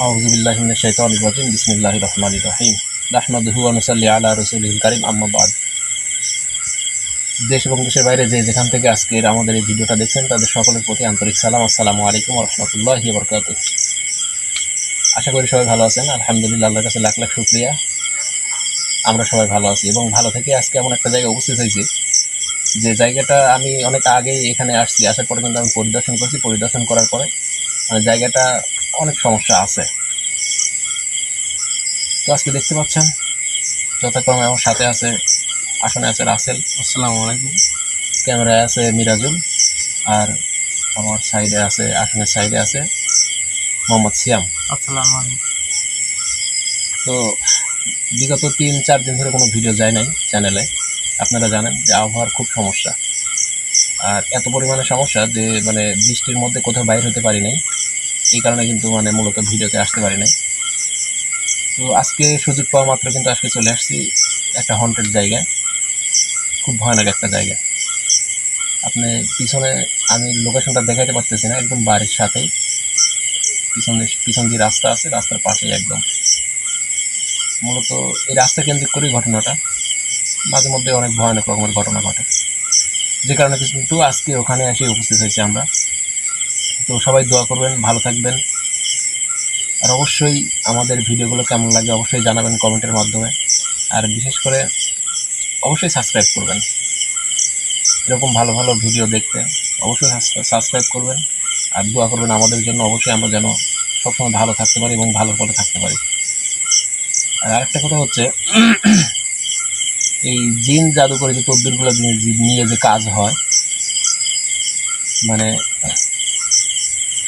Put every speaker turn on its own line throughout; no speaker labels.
আউযু বিল্লাহি মিনাশ শাইতানির রাজিম বিসমিল্লাহির রহমানির রহিম নাহমাদুহু ওয়া নুসাল্লি আলা রাসূলিল কারীম আম্মা বাদ। দেশ এবং দেশের বাইরে যে যেখান থেকে আজকের আমাদের এই ভিডিওটা দেখছেন তাদের সকলের প্রতি আন্তরিক সালাম। আসসালামু আলাইকুম ওয়া রাহমাতুল্লাহি ওয়া বারাকাতুহু। আশা করি সবাই ভালো আছেন। আলহামদুলিল্লাহ, আল্লাহর কাছে লাখ লাখ শুকরিয়া, আমরা সবাই ভালো আছি এবং ভালো থেকে আজকে এমন একটা জায়গায় উপস্থিত হয়েছি যে জায়গাটা আমি অনেক আগেই এখানে আসছি, আসার পরে কিন্তু আমি পরিদর্শন করছি। পরিদর্শন করার পরে জায়গাটা অনেক সমস্যা আছে। তো আজকে দেখতে পাচ্ছেন যথাক্রমে আমার সাথে আছে, আসনে আছে রাসেল,
আসসালামু আলাইকুম।
ক্যামেরায় আছে মিরাজুল, আর আমার সাইডে আছে, আসনের সাইডে আছে মোহাম্মদ সিয়াম।
আসসালামু আলাইকুম।
তো বিগত 3-4 দিন ধরে কোনো ভিডিও যায় নাই চ্যানেলে। আপনারা জানেন যে আবহাওয়ার খুব সমস্যা, আর এত পরিমাণে সমস্যা যে বৃষ্টির মধ্যে কোথাও বাইর হতে পারি নাই। এই কারণে কিন্তু মূলত ভিডিওতে আসতে পারি নাই। তো আজকে সুযোগ পাওয়া মাত্র কিন্তু আজকে চলে আসছি একটা হন্টেড জায়গায়, খুব ভয়ানক একটা জায়গা। আপনি পিছনে, আমি লোকেশনটা দেখাইতে পারতেছি না, একদম বাড়ির সাথেই পিছন দিয়ে রাস্তা আছে, রাস্তার পাশেই একদম। মূলত এই রাস্তা কেন্দ্রিক করেই ঘটনাটা, মাঝে মধ্যে অনেক ভয়ানক রকমের ঘটনা ঘটে, যে কারণে কিন্তু আজকে ওখানে এসে উপস্থিত হয়েছি আমরা। তো সবাই দোয়া করবেন, ভালো থাকবেন, আর অবশ্যই আমাদের ভিডিওগুলো কেমন লাগে অবশ্যই জানাবেন কমেন্টের মাধ্যমে। আর বিশেষ করে অবশ্যই সাবস্ক্রাইব করবেন, এরকম ভালো ভালো ভিডিও দেখতে অবশ্যই সাবস্ক্রাইব করবেন। আর দোয়া করবেন আমাদের জন্য, অবশ্যই আমরা যেন সবসময় ভালো থাকতে পারি এবং ভালো পথে থাকতে পারি। আর আরেকটা কথা হচ্ছে, এই জিন জাদুকরি যে তদবিরগুলো নিয়ে যে কাজ হয়,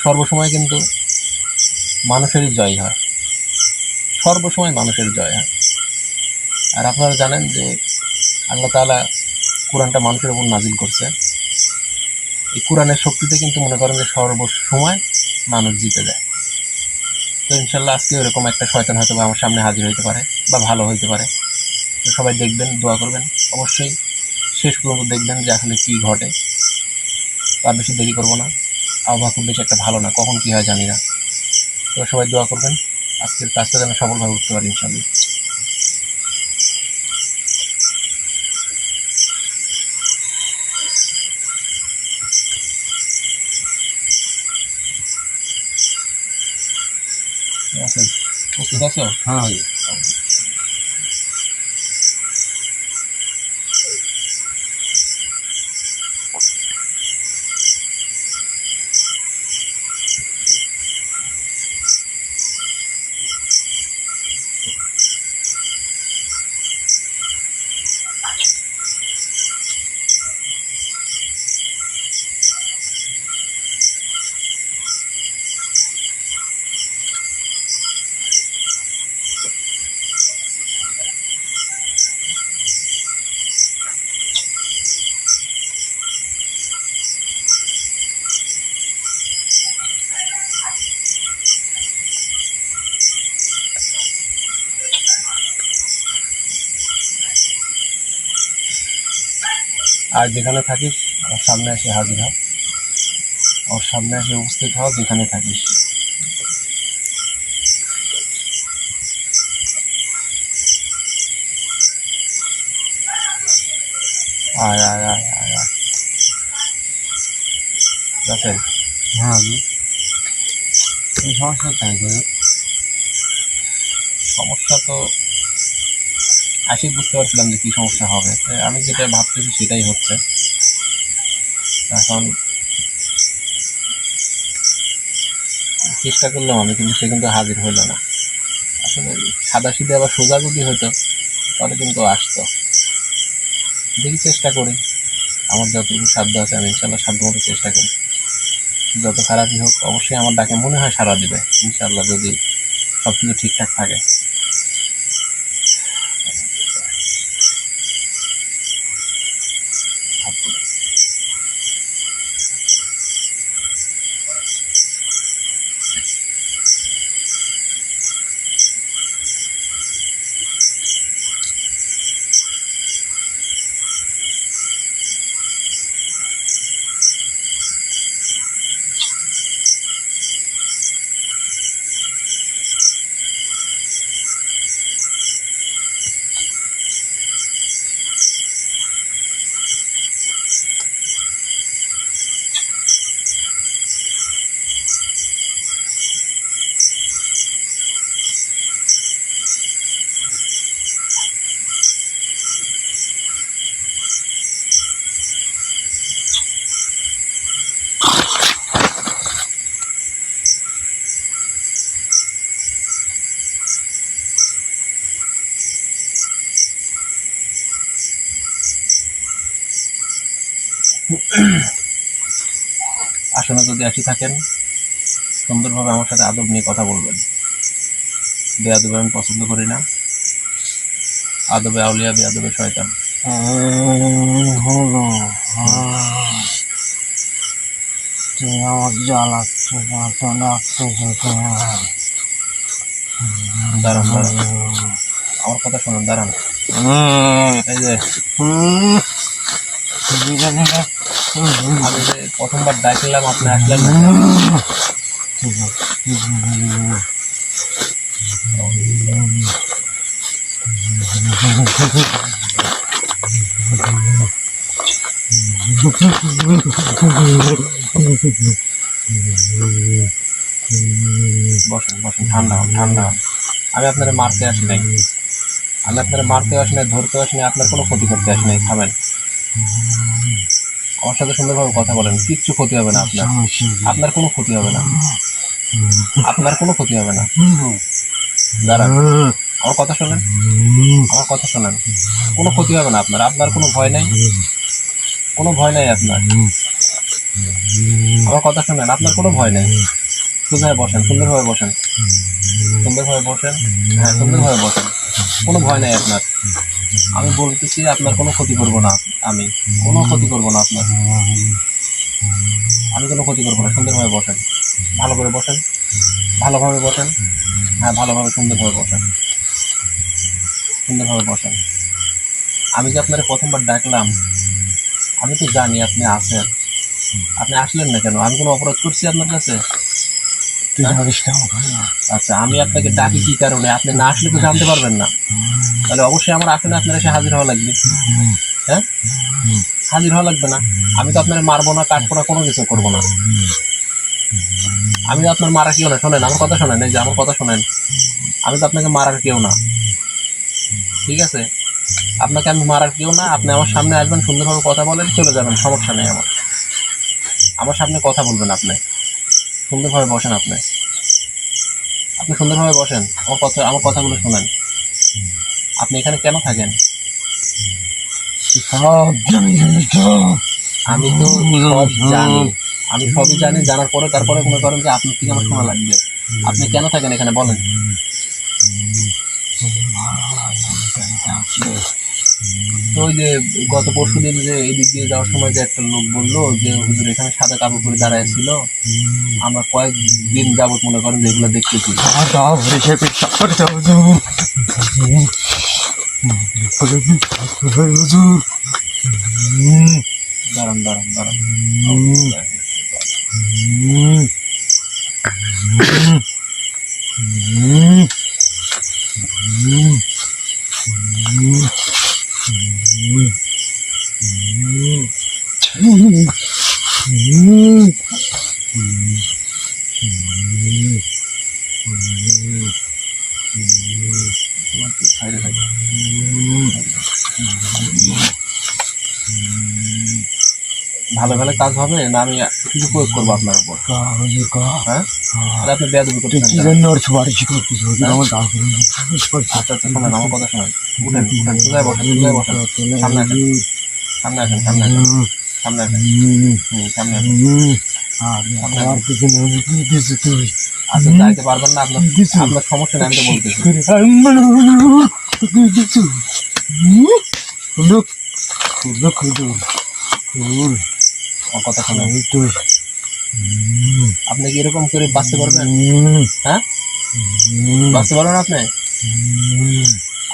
সর্বসময় কিন্তু মানুষেরই জয় হয়, সর্বসময় মানুষের জয় হয়। আর আপনারা জানেন যে আল্লাহ তাআলা কোরআনটা মানুষের উপর নাজিল করছে। এই কোরআনের শক্তিতে কিন্তু মনে করেন যে সর্বসময় মানুষ জিতে যায়। তো ইনশাল্লাহ আজকে এরকম একটা শয়তান হয়তো আমার সামনে হাজির হইতে পারে বা ভালো হইতে পারে। তো সবাই দেখবেন, দোয়া করবেন, অবশ্যই শেষ পর্যন্ত দেখবেন যে আসলে কী ঘটে। আর বেশি দেরি করবো না, আবহাওয়া খুব বেশি একটা ভালো না, কখন কী হয় জানি না। তো সবাই দোয়া করবেন আজকের কাজটা যেন সফলভাবে উঠতে পারি ইনশাল্লাহ। আছেন প্রস্তুত আছো?
হ্যাঁ,
আর যেখানে থাকিস আমার সামনে এসে হাজির হ, আমার সামনে এসে উপস্থিত হও যেখানে থাকিস। আয় আয় আয় আয় আয় রাসেল।
হ্যাঁ, এই সমস্যা কেন?
সমস্যা তো আসেই বুঝতে পারছিলাম যে কী সমস্যা হবে। আমি যেটা ভাবতেছি সেটাই হচ্ছে। এখন চেষ্টা করলাম আমি, কিন্তু সে কিন্তু হাজির হইল না। আসলে সাদা সিধে আবার সোজা যদি হতো তাহলে কিন্তু আসতো। দেখি, চেষ্টা করি, আমার যতটুকু সাধ্য আছে আমি ইনশাল্লাহ সাধ্য মতো চেষ্টা করি। যত খারাপই হোক অবশ্যই আমার ডাকে মনে হয় সাড়া দিবে ইনশাল্লাহ, যদি সব কিছু ঠিকঠাক থাকে। আসলে যদি আসি থাকেন সুন্দরভাবে আমার সাথে আদব নিয়ে কথা বলবেন। বেয়াদবে আমি পছন্দ করি না। আদবে আউলিয়া, বেয়াদবে শয়তান।
হলো তুই আমার জ্বালাচ্ছ
দাঁড়ান দাঁড়ান, আমার কথা শোনেন, দাঁড়ান। এই যে আমি যে প্রথমবার ডাকলাম আপনি আসলেন না। বসেন বসেন, ঠান্ডা হন ঠান্ডা হন। আমি আপনারা মারতে আসি নাই, আমি আপনারা মারতে আসি নাই, ধরতে আসি নাই, আপনার কোনো ক্ষতি করতে আসি নাই। থামেন, আমার সাথে সুন্দরভাবে কথা বলেন। কিচ্ছু ক্ষতি হবে না আপনার, আপনার কোনো ক্ষতি হবে না, আপনার কোনো ক্ষতি হবে না। দাঁড়ান, আমার কথা শোনেন, আমার কথা শোনেন। কোনো ক্ষতি হবে না আপনার, আপনার কোনো ভয় নাই, কোনো ভয় নাই আপনার। আমার কথা শোনেন, আপনার কোনো ভয় নেই। সুন্দরভাবে বসেন, সুন্দরভাবে বসেন, সুন্দরভাবে বসেন। হ্যাঁ, সুন্দরভাবে বসেন, কোনো ভয় নাই আপনার। আমি বলতেছি আপনার কোনো ক্ষতি করবো না, আমি কোনো ক্ষতি করবো না আপনার, আমি কোনো ক্ষতি করবো না। সুন্দরভাবে বসেন, ভালো করে বসেন, ভালোভাবে বসেন। হ্যাঁ, ভালোভাবে সুন্দরভাবে বসেন, সুন্দরভাবে বসেন। আমি যে আপনার প্রথমবার ডাকলাম, আমি তো জানি আপনি আছেন, আপনি আসলেন না কেন? আমি কোনো অপরাধ করছি আপনার কাছে?
তুই জানিস না
আচ্ছা, আমি আপনাকে ডাকি কি কারণে? আপনি না আসলে তো জানতে পারবেন না। তাহলে অবশ্যই আমার আসলে আপনার এসে হাজির হওয়া লাগবে। হ্যাঁ, হাজির হওয়া লাগবে না? আমি তো আপনার মারবো না, কাটবো না, কোনো কিছু করবো না। আমি তো আপনার মারার কেউ না। শোনেন, আমার কথা শোনেন, এই যে আমার কথা শোনেন। আমি তো আপনাকে মারার কেউ না, ঠিক আছে? আপনাকে আমি মারার কেউ না। আপনি আমার সামনে আসবেন, সুন্দরভাবে কথা বলেন, চলে যাবেন, সমস্যা নেই আমার। আমার সামনে কথা বলবেন আপনি, সুন্দরভাবে বসেন আপনি, আপনি সুন্দরভাবে বসেন। আমার কথাগুলো শোনেন। আপনি এখানে কেন থাকেন?
সব জানি তো
আমি তো সব জানি, আমি সবই জানি। জানার পরে তারপরে মনে করেন যে আপনার থেকে আমার শোনা লাগবে। আপনি কেন থাকেন এখানে বলেন? তো ওই যে গত পরশু দিন যে এই দিক দিয়ে যাওয়ার সময় যে একটা লোক বললো যে হুজুর এখানে সাদা কাপড় পরে দাঁড়ায় ছিল, আমরা কয়েকদিন যাবত মনে করেন যে এগুলো দেখতেছি। দাঁড়ান দাঁড়ান দাঁড়ান, সাইডে থাকেন। ভালো ভালো কাজ হবে না? আমি কিছু প্রয়োগ করবো আপনার উপর? হ্যাঁ, তাহলে আপনি বেয়াদবি করছেন
কি
কেন?
জন্য ওর সুপারিশ করতেছ আমার দাও
আচ্ছা আচ্ছা, শোনেন আমার কথা শোনেন। উঠেন উঠেন, সোজায় বসেন, সোজায় বসেন। সামনে আসেন, সামনে আসেন, সামনে আসেন, সামনে আসেন, সামনে আসেন।
আমার পিছনে কি দিছিস তুই
আচ্ছা, যাইতে পারবেন না আপনার, আপনার সমস্যা নেই, আমি তো বলতেছি। আমার কথা শোনেন। আপনি কি এরকম করে বাঁচতে পারবেন? হ্যাঁ, বাঁচতে পারবেন আপনি?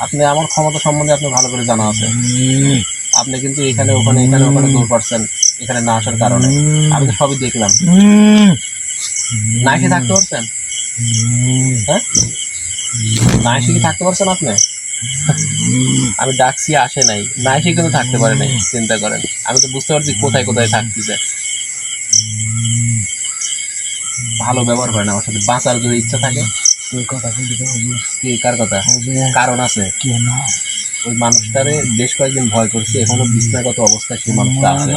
আপনি আমার ক্ষমতা সম্বন্ধে আপনি ভালো করে জানা আছে। আপনি কিন্তু এখানে ওখানে এখানে ওখানে দৌড় পাচ্ছেন এখানে না আসার কারণে। আমি তো সবই দেখলাম। না এসে থাকতে পারছেন? হ্যাঁ, না এসে কি থাকতে পারছেন আপনি? আমি ডাকছি আসে নাই, না এসে কিন্তু থাকতে পারে নাই। চিন্তা করেন, আমি তো বুঝতে পারছি কোথায় কোথায় থাকতেছে। ভালো ব্যবহার করেন আমার সাথে। বাঁচার যদি ইচ্ছা থাকে, কি কার কথা? কারণ আছে। ওই মানুষটারে বেশ কয়েকদিন ভয় করছে, এখনো বিছনাগত অবস্থায় সেই মানুষটা আছে।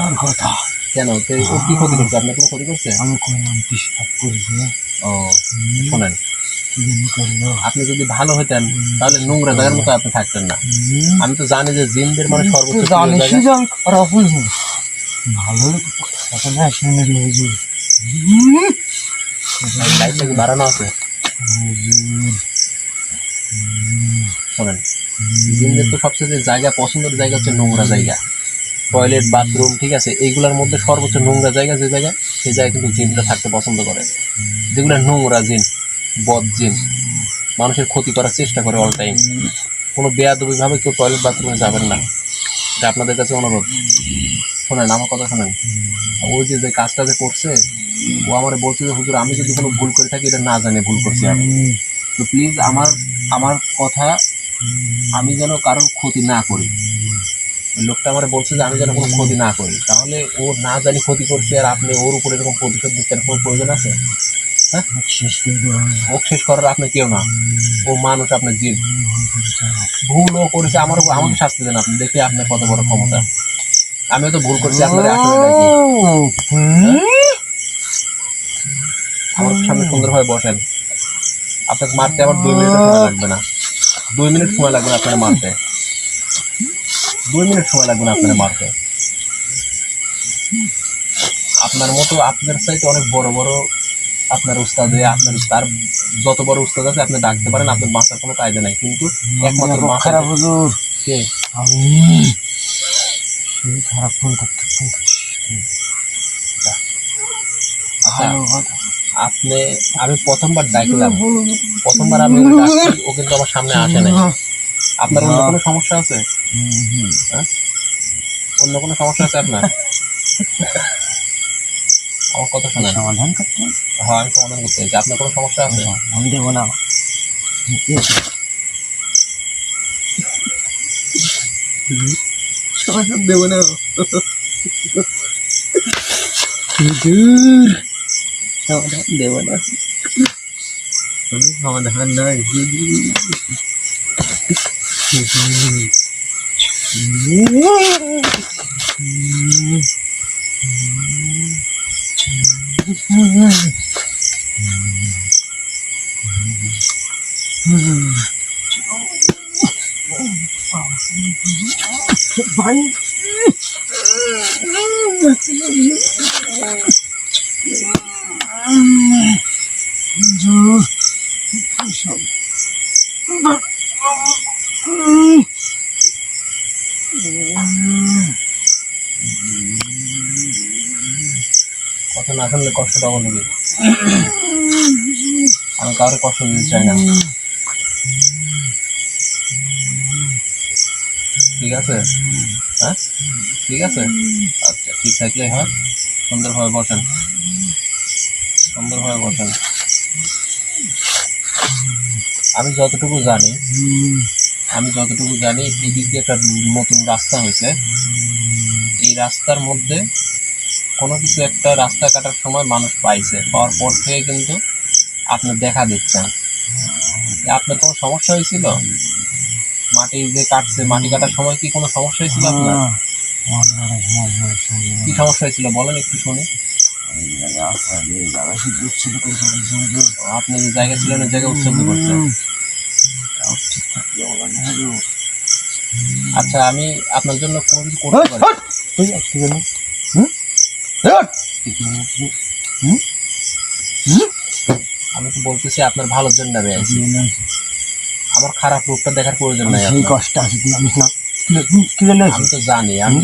কেন? তো ও কি ক্ষতি করছে? আপনার কোনো ক্ষতি করছে?
আমি কইলাম পিসাব করেছি।
ও, শোনেন, আপনি যদি ভালো হতেন তাহলে নোংরা জায়গার মতো আপনি থাকতেন না। আমি তো জানি যে জিনদের মানে সর্বোচ্চ প্রিয় জায়গা।
ভালো এখন শুনে হুজুর
লাইটটা কি বাড়ানো আছে? শোনেন, জিনদের তো সবচেয়ে জায়গা পছন্দের জায়গা হচ্ছে নোংরা জায়গা, টয়লেট বাথরুম, ঠিক আছে? এইগুলোর মধ্যে সর্বোচ্চ নোংরা জায়গা যে জায়গা, সেই জায়গায় কিন্তু জিনটা থাকতে পছন্দ করে। যেগুলো নোংরা জিন, বদ জিন, মানুষের ক্ষতি করার চেষ্টা করে অল টাইম। কোনো বেয়াদবিভাবে কেউ টয়লেট বাথরুমে যাবেন না, এটা আপনাদের কাছে অনুরোধ। শোনেন, আমার কথা শোনেন। ওই যে কাজটা যে করছে, ও আমার বলছে যে হুজুর আমি যদি কোনো ভুল করে থাকি এটা না জানে ভুল করছি আমি, তো প্লিজ আমার আমার কথা, আমি যেন কারোর ক্ষতি না করি। ওই লোকটা আমার বলছে যে আমি যেন কোনো ক্ষতি না করি, তাহলে ও না জানি ক্ষতি করছে আর আপনি ওর উপরে এরকম প্রতিশোধ দিতে কোনো প্রয়োজন আছে? হ্যাঁ,
শেষ করে দেওয়া
ও শেষ করার আপনি কেউ না, ও মানুষ, আপনার জীব। ভুল ও করেছে, আমাকে শাস্তি দেন আপনি, দেখি আপনার কত বড় ক্ষমতা। আমিও তো ভুল করছি, আপনার আসলে নাকি আমার সামনে সুন্দরভাবে বসেন। আপনাকে মারতে আমার 2 মিনিট সময় লাগবে না, 2 মিনিট সময় লাগবে না আপনার মারতে, 2 মিনিট সময় লাগবে না আপনার মারতে। আপনার মতো, আপনার চাইতে অনেক বড় বড় আপনার উস্তাদ, আপনার তার যত বড় উস্তাদ আছে আপনি ডাকতে পারেন, আপনার বাঁচার কোনো কায়দা নাই, কিন্তু একমাত্র
খারাপ হুজুর
কে?
আমি খারাপ ফোন করতে
আচ্ছা, আপনি, আমি প্রথমবার ডাকলাম, প্রথমবার আমি ওকে ডাকছি, ও কিন্তু আমার সামনে আসে নাই। আপনার অন্য কোনো সমস্যা আছে? হ্যাঁ, অন্য কোনো সমস্যা আছে আপনার? আমার কথা শোনেন।
সমাধান করতে
হ্যাঁ, আমি সমাধান করতে চাইছি। আপনার কোনো সমস্যা আছে?
আমি দেবো না সমাধান দেবো না হুজুর, সমাধান দেবো না, সমাধান নয় ভাই
কথা না শুনলে কষ্টটা বলবি, আমি কাউকে কষ্ট দিতে চাই না, ঠিক আছে? হ্যাঁ, ঠিক আছে, আচ্ছা, ঠিক থাকলে হয়। সুন্দরভাবে বসেন, সুন্দরভাবে বসেন। আমি যতটুকু জানি, এই দিক দিয়ে একটা নতুন রাস্তা হয়েছে। এই রাস্তার মধ্যে কোনো কিছু একটা রাস্তা কাটার সময় মানুষ পাইছে, পাওয়ার পর থেকে কিন্তু আপনি দেখা দিচ্ছেন। আপনার কোনো সমস্যা হয়েছিল? মাটি যে কাটছে, মাটি কাটার সময় কি কোনো সমস্যা হয়েছিল আপনার? কি সমস্যা হয়েছিল বলেন একটু শুনি। আপনি যে জায়গা ছিলেন ওই জায়গায় উচ্ছেদ করছেন। আচ্ছা, আমি আপনার জন্য কোনো কিছু করতে পারি? আমি তো বলতেছি আপনার ভালোর জন্য আমি আছি, আমার খারাপ রূপটা দেখার প্রয়োজন নাই।
সেই কষ্ট আছে
আমি তো জানি, আমি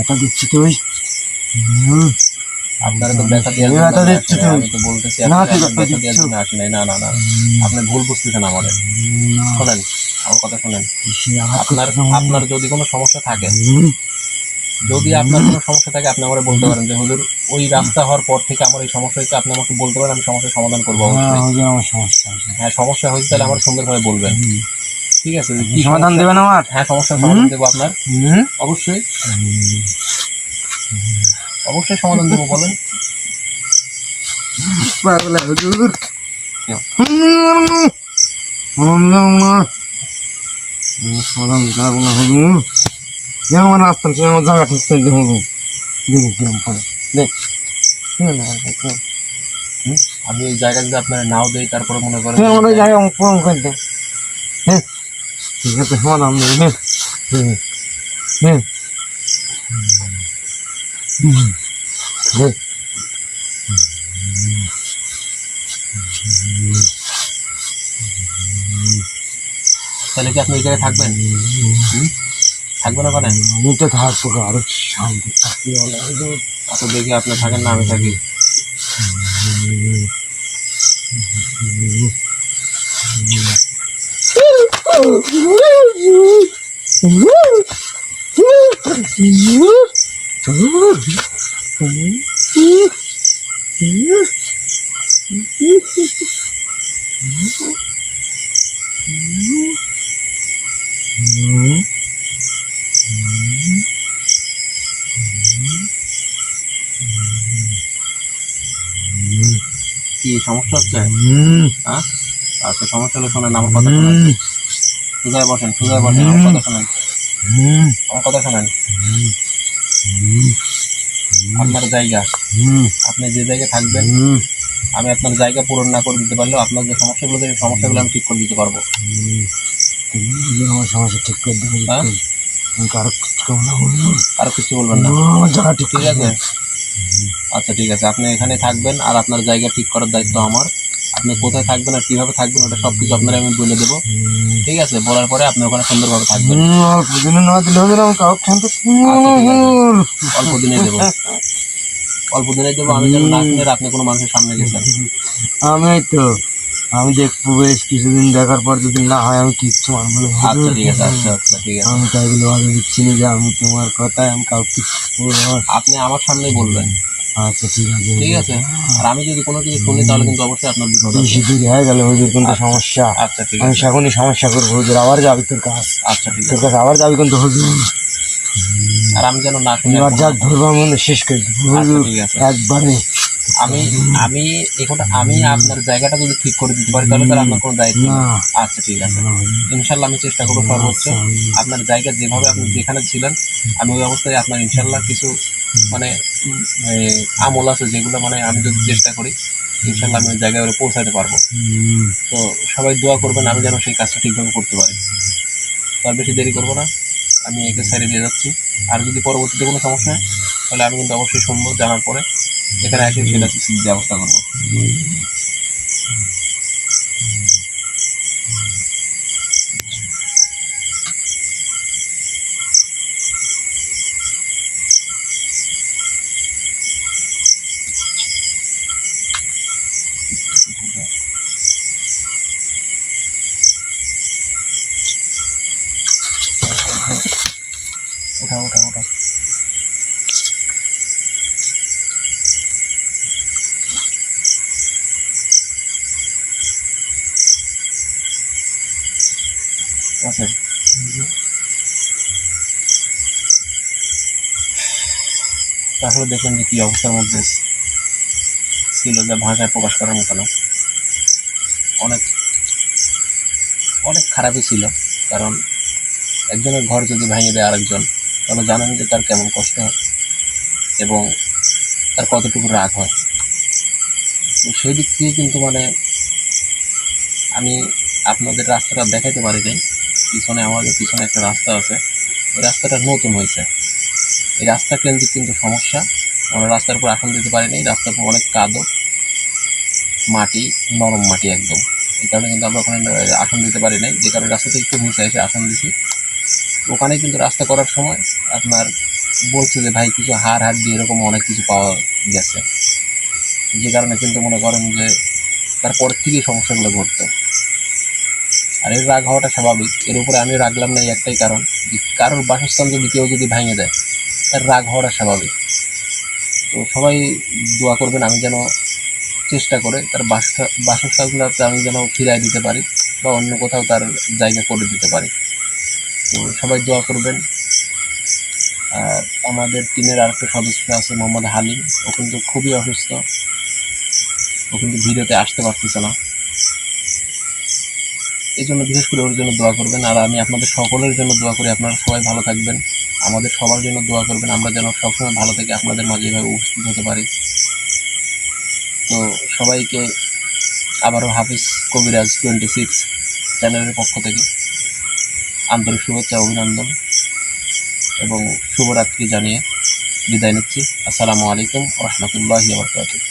এটা দিচ্ছি তুই
আপনারা তো ব্যথা দেওয়ার জন্য
ব্যথা দিচ্ছি তুই।
আমি তো বলতেছি
না,
আপনাকে
তুই
আমি
ব্যথা
ব্যথা দেওয়ার
দিচ্ছ।
জন্য আসি নাই। না না না, আপনি ভুল বুঝতেছেন আমাদের। শোনেন, আমার কথা শোনেন। আপনার যদি কোনো সমস্যা থাকে, আপনি আমাকে বলতে পারেন যে হুজুর ওই রাস্তা হওয়ার পর থেকে আমার এই সমস্যা হয়েছে, আপনি আমাকে বলতে পারেন, আমি সমস্যার সমাধান করবো অবশ্যই।
আমার সমস্যা আছে।
হ্যাঁ, সমস্যা হয়েছে তাহলে আমার সুন্দরভাবে বলবেন, ঠিক আছে? কি
সমাধান দেবেন আমার?
হ্যাঁ, সমস্যার সমাধান দেবো আপনার, অবশ্যই অবশ্যই সমাধান দেবো, বলেন।
পাগলা হুজুর সমাধান যাবো না হুজুর, আমার রাস্তা আমার জায়গা ঠিক করে দেবো হুজুর, দেখি কিরম পড়ে দেখ।
আমি ওই জায়গা যদি আপনার নাও দেই, তারপরে মনে করেন
তুই আমার ওই জায়গায় পূরণ করে দে। হ্যাঁ ঠিক আছে সমাধান নেই। হ্যাঁ হ্যাঁ হ্যাঁ
তাহলে কি আপনি এই জায়গায় থাকবেন? থাকবেন ওখানে?
আমি তো থাকবো আরো শান্তি থাকতে হলে
আচ্ছা দেখি আপনি থাকেন না আমি থাকি। কি সমস্যা হচ্ছে? হ্যাঁ আচ্ছা সমস্যা হলে শোনেন আমার কথা শোনেন। সোজায় বসেন, সোজায় বসেন, আমার কথা শোনেন, আমার কথা শোনেন। আপনার জায়গা, আপনি যে জায়গায় থাকবেন আমি আপনার জায়গা পূরণ না করে দিতে পারলেও আপনার যে সমস্যাগুলো সেই সমস্যাগুলো আমি ঠিক করে দিতে পারবো।
আমার সমস্যা ঠিক করে দেবো।
হ্যাঁ
আমি কারো কিছু না বলবো,
আর কিছু বলবেন না,
আমার জায়গা ঠিক
ঠিক আছে? আচ্ছা ঠিক আছে, আপনি এখানে থাকবেন আর আপনার জায়গা ঠিক করার দায়িত্ব আমার। আপনি কোথায় থাকবেন আর কিভাবে থাকবেন ওটা সব কিছু আপনার আমি বলে দেবো, ঠিক আছে? বলার পরে আপনি ওখানে সুন্দরভাবে থাকবেন।
অল্প দিনে না দিলে হবে না, আমার কারো শান্তি।
আচ্ছা ঠিক আছে, অল্প দিনে দেবো, অল্প দিনে দেবো। আমি যেন না শুনে আপনি কোনো মানুষের সামনে গেছেন।
আমি তো আমি দেখবো বেশ কিছুদিন দেখার পর যদি না হয় আমি কিচ্ছু মানবো না।
আচ্ছা ঠিক আছে, আচ্ছা আচ্ছা ঠিক আছে,
আমি তাই বলে ভালো দিচ্ছি না যে আমি তোমার কথায় আমি কাউকে বলবো না।
আপনি আমার সামনেই বলবেন,
আচ্ছা ঠিক আছে
ঠিক আছে? আর আমি যদি কোনো কিছু শুনি তাহলে কিন্তু অবশ্যই আপনার বিপদ হবে।
বেশি দেরি হয়ে গেল হুজুর, কিন্তু সমস্যা।
আচ্ছা ঠিক
আমি
আছে,
সেখনই সমস্যা করবো হুজুর, আবার যাবি তোর কাছ,
আচ্ছা ঠিক
তোর
আছে।
কাছে আবার যাবি কিন্তু হুজুর।
আর আমি যেন না শুনি
এবার যা ধরবো আমি শেষ করে দেবো
আচ্ছা
হুজুর
ঠিক আছে।
একবারে।
আমি আমি আমি আপনার জায়গাটা যদি ঠিক করে দিতে পারি তাহলে তাহলে আপনার কোনো দায়িত্ব
না
নেই। আচ্ছা ঠিক আছে, ইনশাল্লাহ আমি চেষ্টা করবো সর্বোচ্চ। আপনার জায়গা যেভাবে আপনি যেখানে ছিলেন আমি ওই অবস্থায় আপনার ইনশাল্লাহ কিছু মানে আমল আছে যেগুলো মানে আমি যদি চেষ্টা করি ইনশাল্লাহ আমি ওই জায়গায় ওরা পৌঁছাতে পারবো। তো সবাই দোয়া করবেন আমি যেন সেই কাজটা ঠিকভাবে করতে পারি। তো আর বেশি দেরি করবো না, আমি একে সাইডে দিয়ে যাচ্ছি। আর যদি পরবর্তীতে কোনো সমস্যা হয় তাহলে আমি কিন্তু অবশ্যই শুনবো, জানার পরে এখানে এসে সেটা ব্যবস্থা করবো। ওঠা ওঠা ওঠা। আচ্ছা তাহলে দেখুন যে কী অবস্থার মধ্যে ছিল, যা ভাষায় প্রকাশ করার মতো না। অনেক অনেক খারাপই ছিল, কারণ একজনের ঘর যদি ভেঙে দেয় আরেকজন তাহলে জানেন যে তার কেমন কষ্ট হয় এবং তার কতটুকু রাগ হয়। তো সেই দিক থেকে কিন্তু মানে আমি আপনাদের রাস্তাটা দেখাইতে পারি নাই। পিছনে আমাদের পিছনে একটা রাস্তা আছে, ওই রাস্তাটা নতুন হয়েছে। এই রাস্তা কেন্দ্রিক কিন্তু সমস্যা, আমরা রাস্তার উপর আসন দিতে পারি নাই। রাস্তার উপর অনেক কাদো, মাটি, নরম মাটি একদম। এই কারণে কিন্তু আমরা ওখানে আসন দিতে পারি নাই, যে কারণে রাস্তা থেকে একটু নিচে এসে আসন দিছি। ওখানে কিন্তু রাস্তা করার সময় আপনার বলছে যে ভাই কিছু হাড় দিয়ে এরকম অনেক কিছু পাওয়া গেছে, যে কারণে কিন্তু মনে করেন যে তারপরের থেকেই সমস্যাগুলো ঘটতো। আর এর রাগ হওয়াটা স্বাভাবিক, এর উপরে আমি রাগলাম না এই একটাই কারণ যে কারোর বাসস্থান যদি কেউ যদি ভেঙে দেয় তার রাগ হওয়াটা স্বাভাবিক। তো সবাই দোয়া করবেন আমি যেন চেষ্টা করে তার বাসস্থানগুলোতে আমি যেন ফিরাই দিতে পারি বা অন্য কোথাও তার জায়গা করে দিতে পারি। তো সবাই দোয়া করবেন। আর আমাদের টিমের আরেকটা সদস্য আছে মোহাম্মদ হালিম, ও কিন্তু খুবই অসুস্থ, ও কিন্তু ভিডিওতে আসতে পারতেছে না। এই জন্য বিশেষ করে ওর জন্য দোয়া করবেন। আর আমি আপনাদের সকলের জন্য দোয়া করি, আপনারা সবাই ভালো থাকবেন, আমাদের সবার জন্য দোয়া করবেন, আমরা যেন সবসময় ভালো থেকে আপনাদের মাঝে এভাবে উপস্থিত হতে পারি। তো সবাইকে আবারও হাফিজ কবিরাজ 26 চ্যানেলের পক্ষ থেকে আন্তরিক শুভেচ্ছা অভিনন্দন এবং শুভরাত্রি জানিয়ে বিদায় নিচ্ছি। আসসালামু আলাইকুম ওয়া রাহমাতুল্লাহি ওয়া বারাকাতুহু।